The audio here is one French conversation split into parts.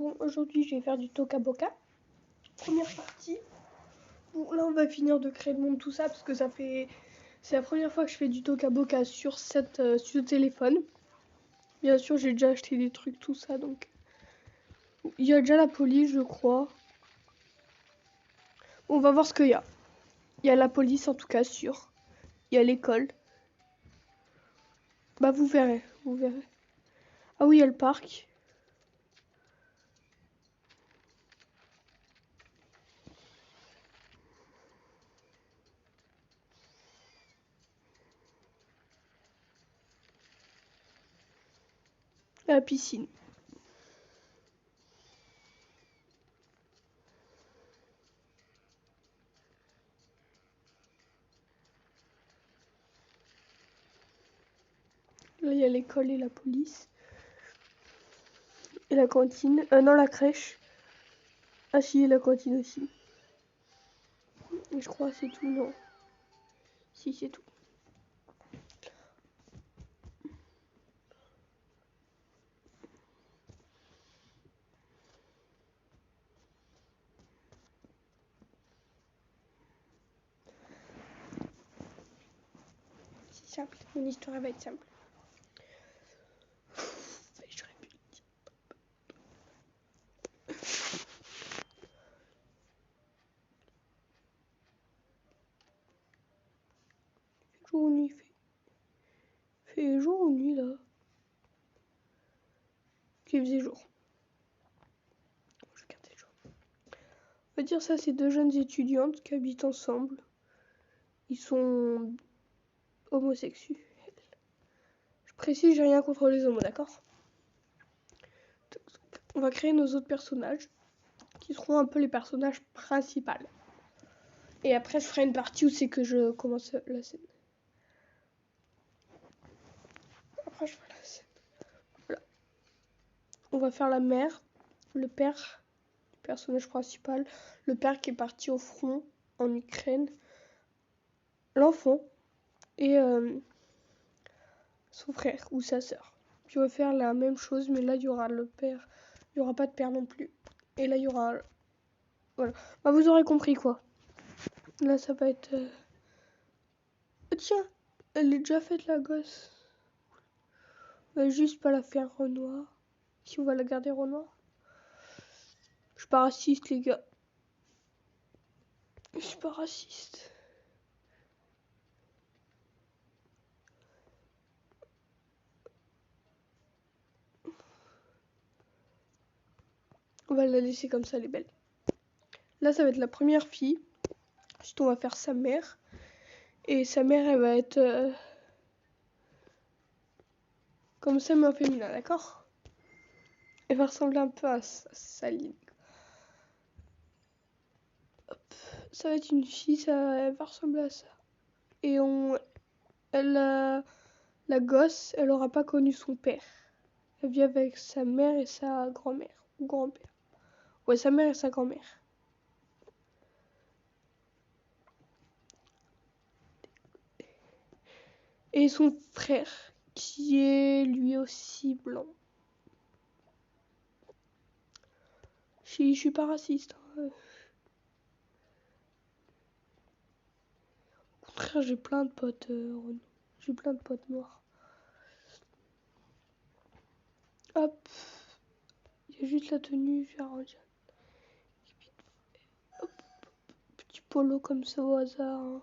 Bon, aujourd'hui, je vais faire du Toca Boca. Première partie. Bon, là, on va finir de créer le monde, tout ça, parce que c'est la première fois que je fais du Toca Boca sur ce téléphone. Bien sûr, j'ai déjà acheté des trucs, tout ça, donc... Il y a déjà la police, je crois. Bon, on va voir ce qu'il y a. Il y a la police, en tout cas, sûr. Il y a l'école. Bah, vous verrez, vous verrez. Ah oui, il y a le parc. La piscine. Là, il y a l'école et la police. Et la cantine. Non, la crèche. Ah si, et la cantine aussi. Et je crois que c'est tout, non. Si, c'est tout. C'est simple. Mon histoire va être simple. J'aurais pu le dire. Jour ou nuit, fait jour ou nuit là. Qui faisait jour. Je regardais jour. On va dire ça, c'est deux jeunes étudiantes qui habitent ensemble. Ils sont homosexuels. Je précise, j'ai rien contre les homos, d'accord? On va créer nos autres personnages, qui seront un peu les personnages principaux. Et après, je ferai une partie où c'est que je commence la scène. Après, je ferai la scène. Voilà. On va faire la mère, le père, le personnage principal, le père qui est parti au front en Ukraine, l'enfant et son frère ou sa sœur. Puis on va faire la même chose, mais là il y aura le père, il n'y aura pas de père non plus. Et là il y aura, voilà. Bah, vous aurez compris quoi. Là ça va être, oh, tiens, elle est déjà faite la gosse. On va juste pas la faire Renoir. Si on va la garder Renoir. Je suis pas raciste les gars. Je suis pas raciste. On va la laisser comme ça, elle est belle. Là, ça va être la première fille. Ensuite, on va faire sa mère. Et sa mère, elle va être comme ça, mais en féminin, d'accord? Elle va ressembler un peu à Saline. Hop. Ça va être une fille, elle va ressembler à ça. Et la gosse, elle aura pas connu son père. Elle vit avec sa mère et sa grand-mère. Ou grand-père. Ouais, sa mère et sa grand-mère. Et son frère, qui est lui aussi blanc. Je suis pas raciste. Hein. Au contraire, j'ai plein de potes. J'ai plein de potes noirs. Hop. Il y a juste la tenue, je vais arranger. Hop. Petit polo comme ça au hasard. Hein.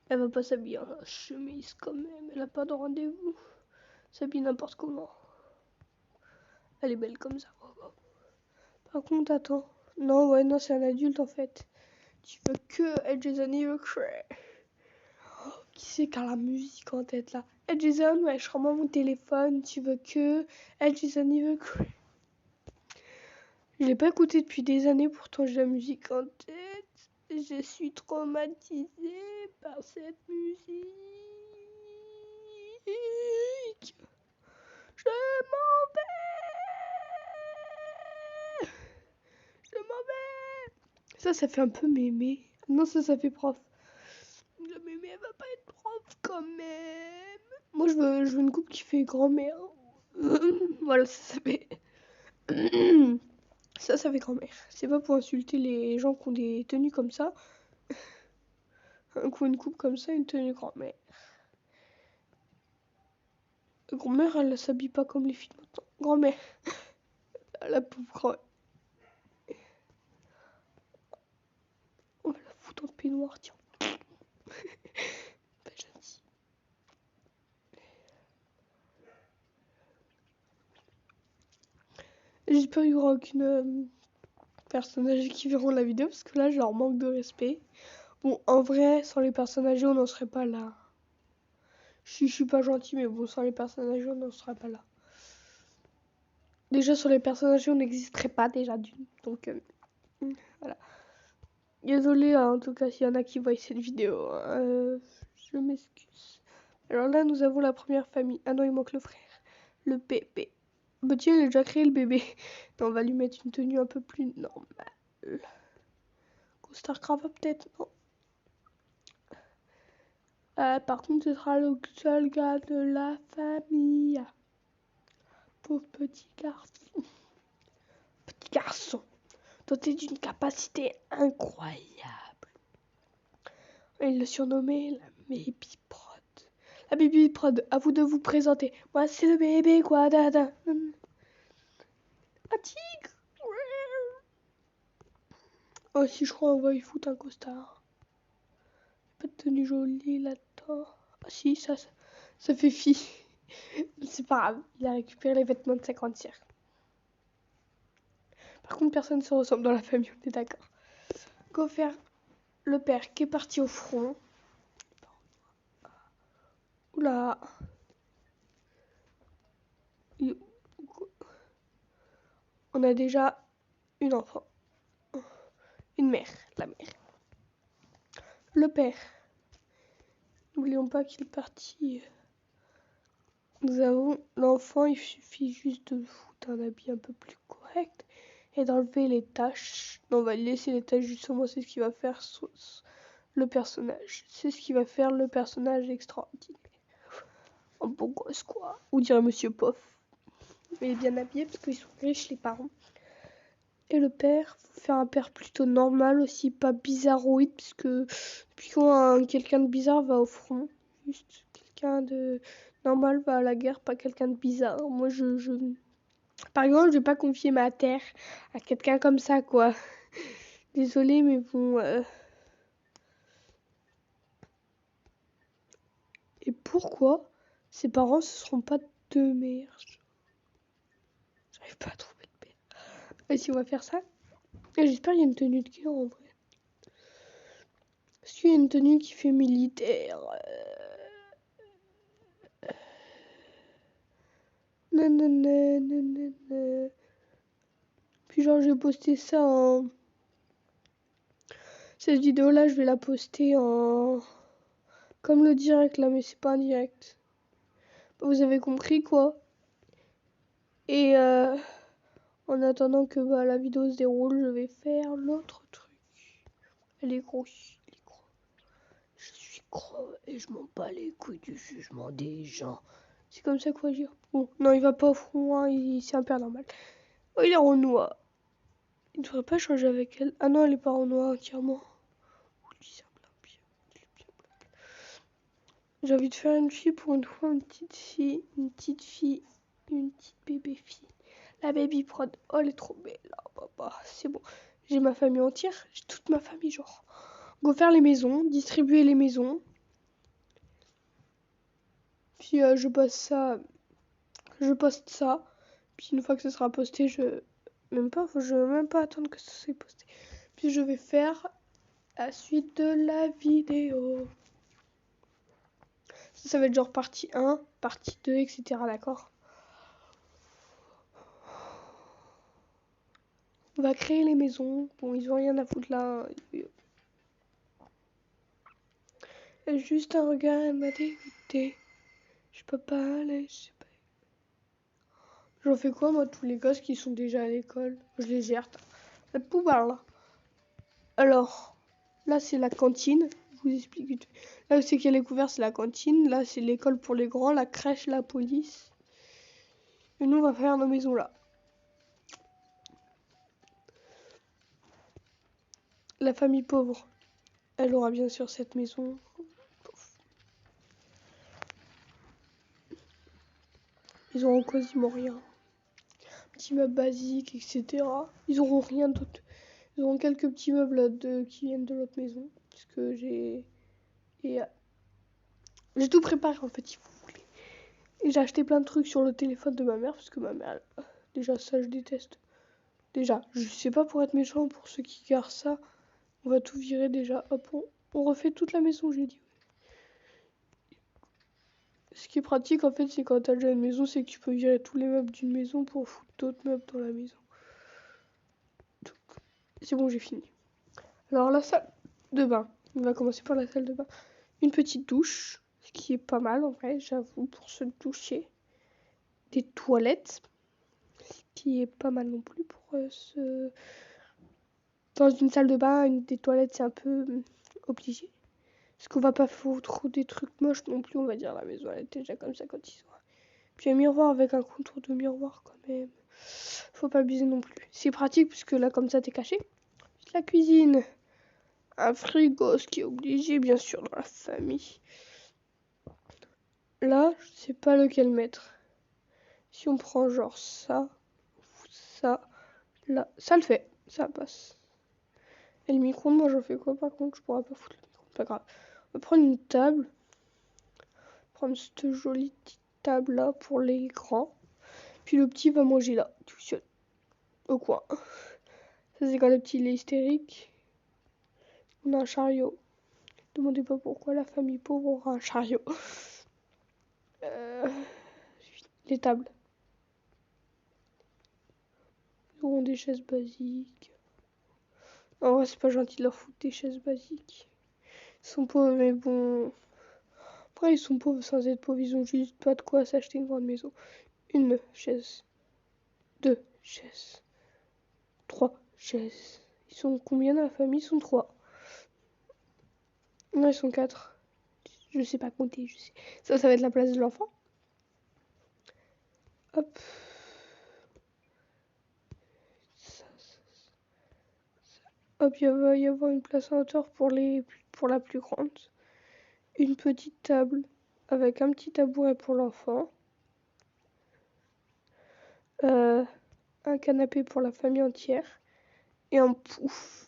Elle va pas s'habiller en chemise quand même. Elle a pas de rendez-vous. S'habille n'importe comment. Elle est belle comme ça. Par contre, attends. Non, ouais, non, c'est un adulte en fait. Tu veux que Ed Jason Anniversary. Oh, qui c'est qui a la musique en tête là? Ed Jason, ouais, je rends mon téléphone. Tu veux que Ed Jason Anniversary. Je l'ai pas écouté depuis des années, pourtant j'ai la musique en tête. Je suis traumatisée par cette musique. Je m'en vais. Je m'en vais. Ça fait un peu mémé. Non, ça fait prof. La mémé, elle va pas être prof quand même. Moi, je veux une coupe qui fait grand-mère. Voilà, ça fait... Ça fait grand-mère. C'est pas pour insulter les gens qui ont des tenues comme ça. Qui ont une coupe comme ça, une tenue grand-mère. Grand-mère, elle s'habille pas comme les filles maintenant. Grand-mère. La pauvre grand-mère. On va la foutre en peignoir, tiens. Pas gentil. J'espère qu'il y aura aucune personne âgée qui verront la vidéo parce que là, je leur manque de respect. Bon, en vrai, sans les personnes âgées, on n'en serait pas là. Je suis pas gentil, mais bon, sans les personnes âgées, on n'en serait pas là. Déjà, sur les personnes âgées, on n'existerait pas déjà d'une. Donc, voilà. Désolée, en tout cas, s'il y en a qui voient cette vidéo. Je m'excuse. Alors là, nous avons la première famille. Ah non, il manque le frère. Le bébé. Bah tiens, il a déjà créé le bébé. Non, on va lui mettre une tenue un peu plus normale. Costard cravate peut-être, non. Par contre, ce sera le seul gars de la famille. Pauvre petit garçon. Petit garçon, doté d'une capacité incroyable. Il le surnommait la Baby Prod. La Baby Prod, à vous de vous présenter. Moi, c'est le bébé, quoi, dada. Un tigre. Oh, si je crois, on va y foutre un costard. Pas de tenue jolie là-dedans. Ah, si, ça fait fi. C'est pas grave, il a récupéré les vêtements de sa grande sœur. Par contre, personne ne se ressemble dans la famille, on est d'accord. Go faire le père qui est parti au front. Oula. On a déjà une enfant. Une mère, la mère. Le père. N'oublions pas qu'il est parti. Nous avons l'enfant, il suffit juste de foutre un habit un peu plus correct et d'enlever les taches. Non, on va laisser les taches justement, c'est ce qui va faire le personnage. C'est ce qui va faire le personnage extraordinaire. Un beau gosse quoi. Ou dirait Monsieur Poff. Mais bien habillé parce qu'ils sont riches les parents. Et le père, faut faire un père plutôt normal aussi, pas bizarroïde, parce que depuis quand quelqu'un de bizarre va au front, juste quelqu'un de normal va à la guerre, pas quelqu'un de bizarre. Moi, par exemple, je vais pas confier ma terre à quelqu'un comme ça, quoi. Désolée, mais bon. Et pourquoi ses parents ce seront pas deux mères? J'arrive pas à trouver de père. Vas-y, on va faire ça. Et j'espère qu'il y a une tenue de cœur en vrai. Est-ce qu'il y a une tenue qui fait militaire? Nanana. Puis genre, je vais poster ça en... Cette vidéo-là, je vais la poster en... Comme le direct là, mais c'est pas un direct. Vous avez compris quoi? Et en attendant que la vidéo se déroule, je vais faire l'autre truc. Elle est grosse. Je suis gros et je m'en bats les couilles du jugement des gens. C'est comme ça qu'il faut dire. Bon, non, il va pas au front, hein, c'est un père normal. Oh, il est en noir. Il ne devrait pas changer avec elle. Ah non, elle est pas en noir entièrement. J'ai envie de faire une fille pour une fois, une petite fille, une petite bébé fille. La baby prod, oh elle est trop belle. C'est bon. J'ai ma famille entière, j'ai toute ma famille genre. Go faire les maisons, distribuer les maisons. Puis je poste ça. Puis une fois que ce sera posté, je vais même pas attendre que ce soit posté. Puis je vais faire la suite de la vidéo. Ça va être genre partie 1, partie 2, etc. D'accord? On va créer les maisons. Bon, ils ont rien à foutre là. Juste un regard, elle m'a dégoûté. Je peux pas aller, je sais pas. J'en fais quoi, moi, tous les gosses qui sont déjà à l'école? Je les gère. La poubelle, là. Alors, là, c'est la cantine. Je vous explique. Là où c'est qu'elle est couverte, c'est la cantine. Là, c'est l'école pour les grands, la crèche, la police. Et nous, on va faire nos maisons là. La famille pauvre, elle aura bien sûr cette maison. Ils auront quasiment rien. Petits meubles basiques, etc. Ils auront rien d'autre. Ils auront quelques petits meubles qui viennent de l'autre maison. Parce que j'ai tout préparé en fait, si vous voulez. Et j'ai acheté plein de trucs sur le téléphone de ma mère. Parce que ma mère, déjà ça je déteste. Déjà, je sais pas pour être méchant, pour ceux qui gardent ça, on va tout virer déjà. Hop, on refait toute la maison, j'ai dit. Ce qui est pratique en fait, c'est quand t'as déjà une maison, c'est que tu peux virer tous les meubles d'une maison pour foutre d'autres meubles dans la maison. C'est bon, j'ai fini. Alors la salle de bain, on va commencer par la salle de bain. Une petite douche, ce qui est pas mal en vrai, j'avoue, pour se doucher. Des toilettes, ce qui est pas mal non plus pour se... Dans une salle de bain, des toilettes, c'est un peu obligé. Parce qu'on va pas foutre des trucs moches non plus, on va dire. La maison, elle est déjà comme ça quand ils sont. Puis un miroir avec un contour de miroir quand même. Faut pas abuser non plus. C'est pratique puisque là, comme ça, t'es caché. La cuisine. Un frigo, ce qui est obligé, bien sûr, dans la famille. Là, je sais pas lequel mettre. Si on prend genre ça, ça, là, ça le fait. Ça passe. Et le micro-ondes, moi, j'en fais quoi par contre? Je pourrais pas foutre le micro-ondes. Pas grave. On va prendre une table. Prendre cette jolie petite table là pour les grands. Puis le petit va manger là, tout seul, au coin. Ça c'est quand le petit il est hystérique. On a un chariot. Ne demandez pas pourquoi la famille pauvre aura un chariot. Les tables. Ils auront des chaises basiques. En vrai c'est pas gentil de leur foutre des chaises basiques. Ils sont pauvres mais bon. Après ils sont pauvres sans être pauvres, ils ont juste pas de quoi s'acheter une grande maison. Une chaise. 2 chaises. 3 chaises. Ils sont combien dans la famille? Ils sont 3. Non, ils sont 4. Je sais pas compter. Ça va être la place de l'enfant. Hop. Hop, il va y avoir une place en hauteur pour la plus grande. Une petite table avec un petit tabouret pour l'enfant. Un canapé pour la famille entière. Et un pouf.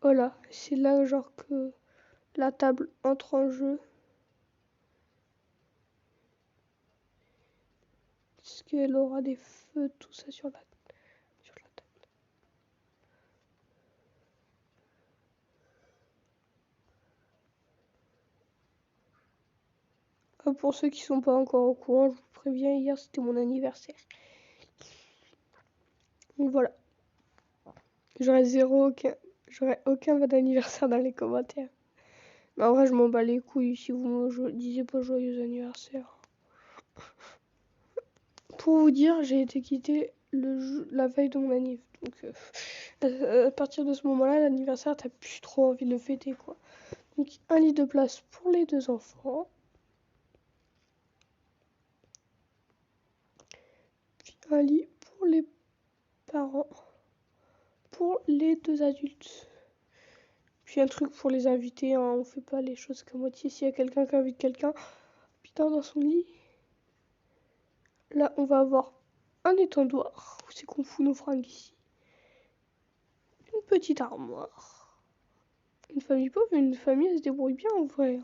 Voilà, c'est là genre que la table entre en jeu. Parce qu'elle aura des feux, tout ça sur la table. Pour ceux qui sont pas encore au courant, je vous préviens, hier c'était mon anniversaire. Donc voilà. J'aurais aucun bon anniversaire dans les commentaires. Mais en vrai, je m'en bats les couilles si vous me disiez pas joyeux anniversaire. Pour vous dire, j'ai été quittée la veille de mon anniversaire. Donc, à partir de ce moment-là, l'anniversaire, t'as plus trop envie de le fêter, quoi. Donc, un lit de place pour les 2 enfants. Puis un lit pour les parents. Pour les 2 adultes. Puis un truc pour les invités, hein. On fait pas les choses qu'à moitié. S'il y a quelqu'un qui invite quelqu'un, putain, dans son lit. Là, on va avoir un étendoir. C'est qu'on fout nos fringues ici. Une petite armoire. Une famille pauvre, une famille, elle se débrouille bien en vrai.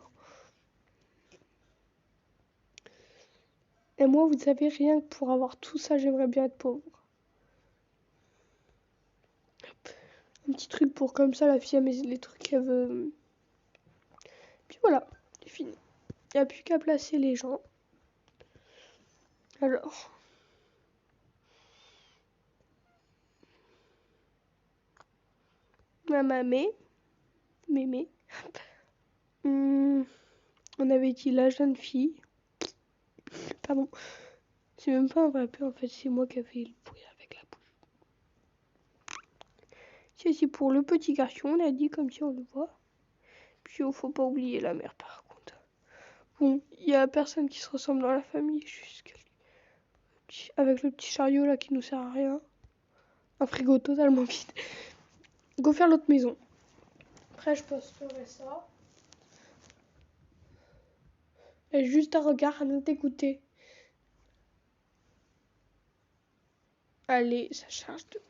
Et moi, vous savez, rien que pour avoir tout ça, j'aimerais bien être pauvre. Hop. Un petit truc pour comme ça, la fille, elle met les trucs qu'elle veut. Puis voilà, c'est fini. Il n'y a plus qu'à placer les gens. Alors. Ma mémé. On avait dit la jeune fille. Pardon. C'est même pas un vrai peu, en fait, c'est moi qui ai fait le bruit avec la bouche. C'est pour le petit garçon, on a dit comme si on le voit. Puis il faut pas oublier la mère par contre. Bon, il y a personne qui se ressemble dans la famille, juste avec le petit chariot là qui nous sert à rien. Un frigo totalement vide. Go faire l'autre maison. Après, je posterai ça. Et juste un regard à nous écouter. Allez, ça charge de...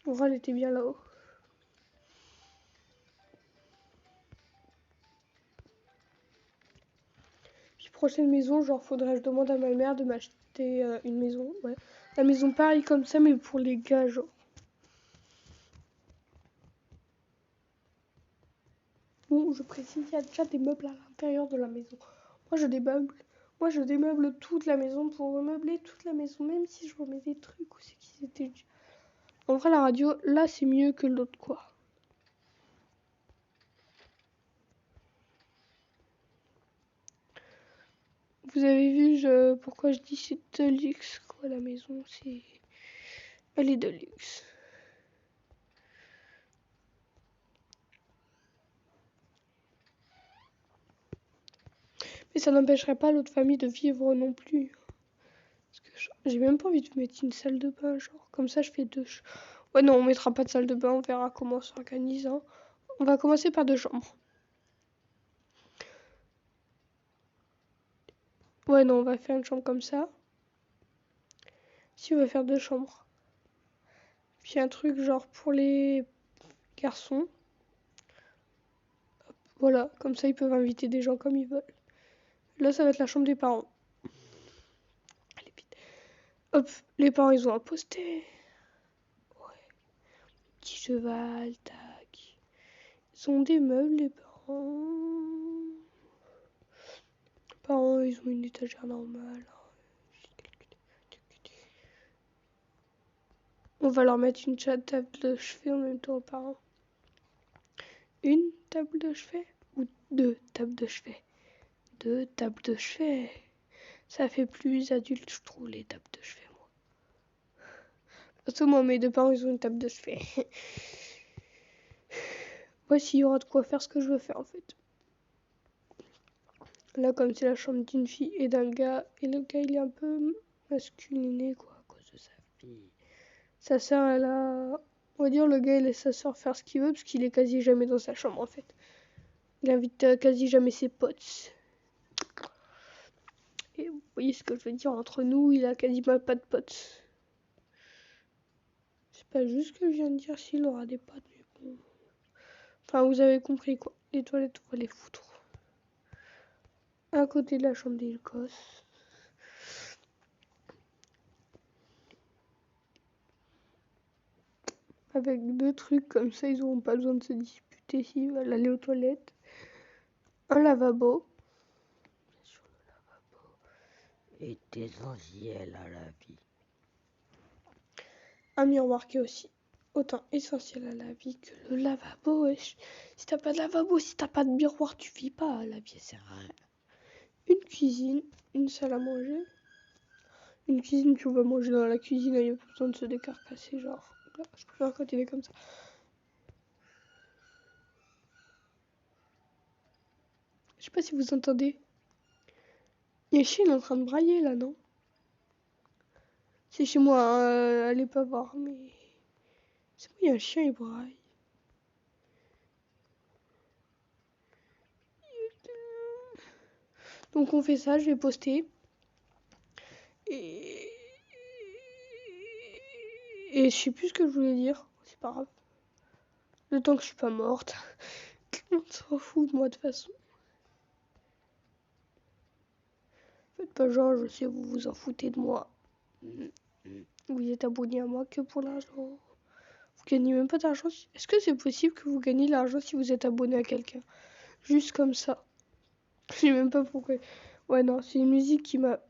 En vrai, elle était bien là-haut. Puis prochaine maison, genre faudrait que je demande à ma mère de m'acheter une maison. Ouais. La maison pareil comme ça, mais pour les gars, genre. Bon, je précise, il y a déjà des meubles à l'intérieur de la maison. Moi, je démeuble toute la maison pour remeubler toute la maison, même si je remets des trucs où c'est qu'ils étaient... En vrai, la radio, là, c'est mieux que l'autre, quoi. Vous avez vu pourquoi je dis c'est de luxe, quoi, la maison, c'est... Elle est de luxe. Mais ça n'empêcherait pas l'autre famille de vivre non plus. Parce que j'ai même pas envie de mettre une salle de bain, genre. Comme ça, je fais deux... Ouais, non, on mettra pas de salle de bain, on verra comment on s'organise. Hein. On va commencer par 2 chambres. Ouais, non, on va faire une chambre comme ça. Si, on va faire 2 chambres. Puis un truc genre pour les garçons. Voilà, comme ça, ils peuvent inviter des gens comme ils veulent. Là, ça va être la chambre des parents. Allez, vite. Hop, les parents, ils ont un poster. Ouais. Petit cheval, tac. Ils ont des meubles, les parents. Les parents, ils ont une étagère normale. On va leur mettre une table de chevet en même temps aux parents. Une table de chevet ou 2 tables de chevet? 2 tables de chevet. Ça fait plus adulte, je trouve, les tables de chevet, moi. Parce que moi, mes 2 parents, ils ont une table de chevet. Voici, il y aura de quoi faire ce que je veux faire, en fait. Là, comme c'est la chambre d'une fille et d'un gars, et le gars, il est un peu masculiné, quoi, à cause de sa fille. Sa sœur, elle a... On va dire, le gars, il laisse sa sœur faire ce qu'il veut, parce qu'il est quasi jamais dans sa chambre, en fait. Il invite quasi jamais ses potes. Et vous voyez ce que je veux dire, entre nous, il a quasiment pas de potes. C'est pas juste ce que je viens de dire, s'il aura des potes, mais bon. Enfin, vous avez compris, quoi. Les toilettes, on va les foutre. À côté de la chambre des gosses. Avec 2 trucs comme ça, ils n'auront pas besoin de se disputer s'ils veulent aller aux toilettes. Un lavabo. Bien sûr, le lavabo est essentiel à la vie. Un miroir qui est aussi autant essentiel à la vie que le lavabo. Wesh. Si t'as pas de lavabo, si t'as pas de miroir, tu vis pas. La vie, c'est rien. Une cuisine, une salle à manger. Une cuisine, tu vas manger dans la cuisine, il n'y a pas besoin de se décarcasser, genre. Là, je préfère quand il est comme ça. Je sais pas si vous entendez. Yeshi, il est en train de brailler là, non? C'est chez moi, hein, allez pas voir, mais. C'est moi, il y a un chien, il braille. Donc on fait ça, je vais poster. Et je sais plus ce que je voulais dire. C'est pas grave. Le temps que je suis pas morte. On s'en fout de moi de toute façon. Faites pas genre, je sais, vous vous en foutez de moi. Vous êtes abonné à moi que pour l'argent. Vous gagnez même pas d'argent. Est-ce que c'est possible que vous gagnez l'argent si vous êtes abonné à quelqu'un? Juste comme ça. Je sais même pas pourquoi. Ouais, non, c'est une musique qui m'a...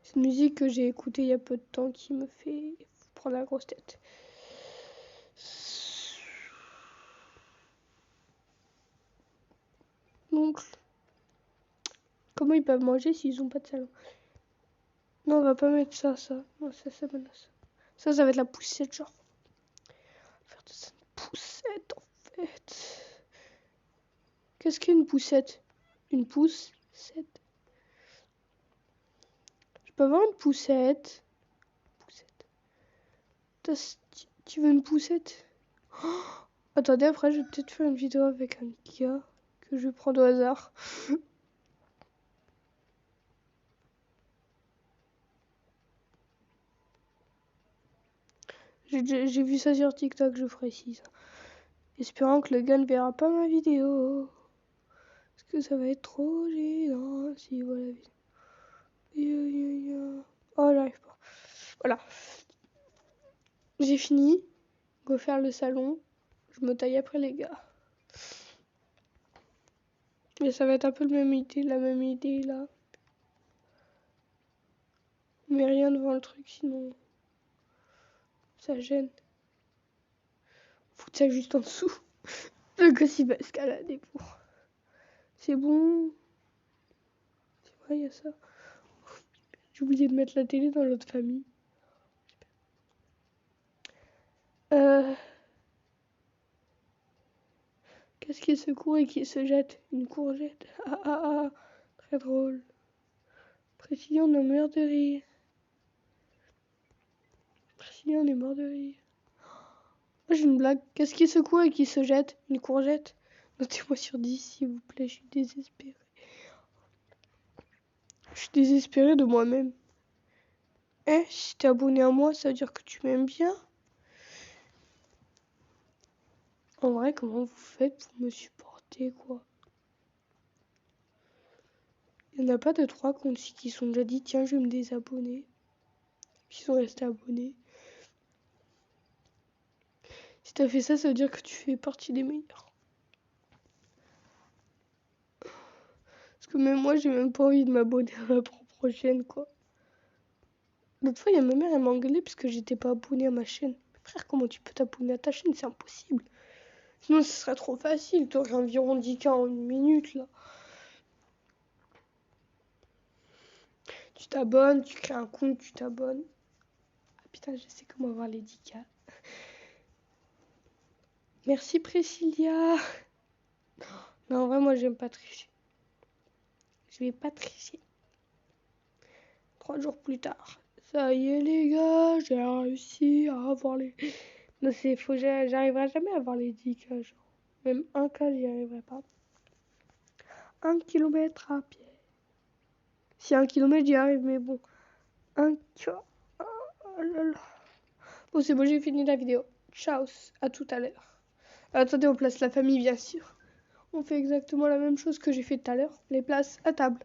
C'est une musique que j'ai écoutée il y a peu de temps qui me fait prendre la grosse tête. Donc, comment ils peuvent manger s'ils ont pas de salon? Non, on va pas mettre ça. Non, ça menace. Ça va être la poussette, genre. On va faire de ça une poussette, en fait. Qu'est-ce qu'une poussette? Une poussette. Je peux avoir une poussette? Tu veux une poussette? Oh, attendez, après, je vais peut-être faire une vidéo avec un gars que je vais prendre au hasard. J'ai vu ça sur TikTok, je ferai ci, ça. Espérant que le gars ne verra pas ma vidéo. Parce que ça va être trop gênant s'il voit la vidéo. Oh, j'arrive pas. Voilà. J'ai fini. Go faire le salon. Je me taille après les gars. Mais ça va être un peu la même idée là. Mais rien devant le truc, sinon ça gêne. Faut que ça juste en dessous. Le gosse il va escalader pour. C'est bon. C'est vrai, il y a ça. J'ai oublié de mettre la télé dans l'autre famille. Qu'est-ce qui se court et qui se jette? Une courgette. Ah. Très drôle. Priscillian est mort de rire. Priscillian est mort de rire. Oh, j'ai une blague. Qu'est-ce qui se court et qui se jette? Une courgette. Notez-moi sur 10, s'il vous plaît. Je suis désespérée. Je suis désespérée de moi-même. Si t'es abonné à moi, ça veut dire que tu m'aimes bien? En vrai, comment vous faites pour me supporter, quoi? Il n'y en a pas de 3 comptes qui sont déjà dit, tiens, je vais me désabonner. Qui sont restés abonnés. Si t'as fait ça, ça veut dire que tu fais partie des meilleurs. Parce que même moi, j'ai même pas envie de m'abonner à ma propre chaîne, quoi. L'autre fois, il y a ma mère, elle m'a engueulé parce que j'étais pas abonné à ma chaîne. Frère, comment tu peux t'abonner à ta chaîne? C'est impossible. Sinon, ce serait trop facile. T'aurais environ 10K en 1 minute, là. Tu t'abonnes, tu crées un compte, tu t'abonnes. Ah putain, je sais comment avoir les 10K. Merci Priscilla. Non, en vrai, moi, j'aime pas tricher. Je vais pas tricher. 3 jours plus tard. Ça y est, les gars, j'ai réussi à avoir les... Non, c'est faux, j'arriverai jamais à avoir les 10K, genre. Même 1K, j'y arriverai pas. 1 kilomètre à pied. Si 1 kilomètre, j'y arrive, mais bon. 1K. Oh là là. Bon, c'est bon, j'ai fini la vidéo. Ciao, à tout à l'heure. Attendez, on place la famille, bien sûr. On fait exactement la même chose que j'ai fait tout à l'heure. Les places à table.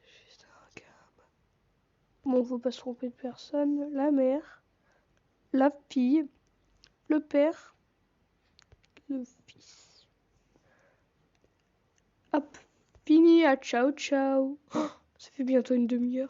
Juste un câble. Bon, faut pas se tromper de personne. La mère, la fille, le père, le fils. Hop, fini, à ciao ciao. Oh, ça fait bientôt une demi-heure.